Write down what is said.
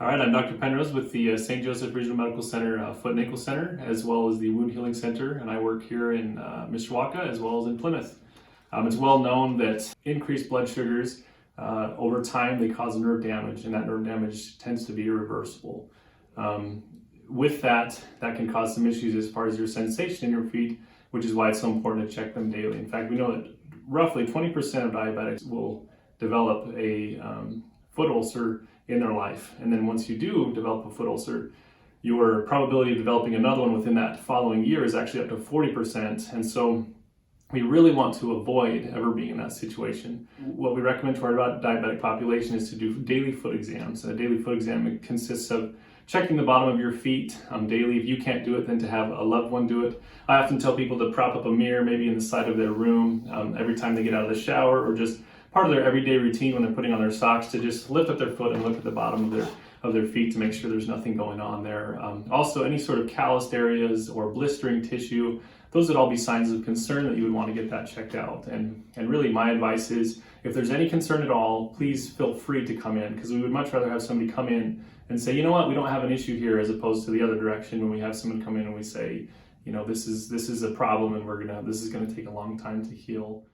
All right, I'm Dr. Penrose with the St. Joseph Regional Medical Center Foot and Ankle Center, as well as the Wound Healing Center, and I work here in Mishawaka as well as in Plymouth. It's well known that increased blood sugars over time they cause nerve damage, and that nerve damage tends to be irreversible. With that can cause some issues as far as your sensation in your feet, which is why it's so important to check them daily. In fact, we know that roughly 20% of diabetics will develop a foot ulcer in their life. And then once you do develop a foot ulcer, your probability of developing another one within that following year is actually up to 40%. And so we really want to avoid ever being in that situation. What we recommend to our diabetic population is to do daily foot exams. A daily foot exam consists of checking the bottom of your feet daily. If you can't do it, then to have a loved one do it. I often tell people to prop up a mirror maybe in the side of their room every time they get out of the shower, or just part of their everyday routine when they're putting on their socks, to just lift up their foot and look at the bottom of their feet to make sure there's nothing going on there. Also, any sort of calloused areas or blistering tissue, those would all be signs of concern that you would want to get that checked out. And really my advice is, if there's any concern at all, please feel free to come in, because we would much rather have somebody come in and say, you know what, we don't have an issue here, as opposed to the other direction when we have someone come in and we say, you know, this is a problem and this is gonna take a long time to heal.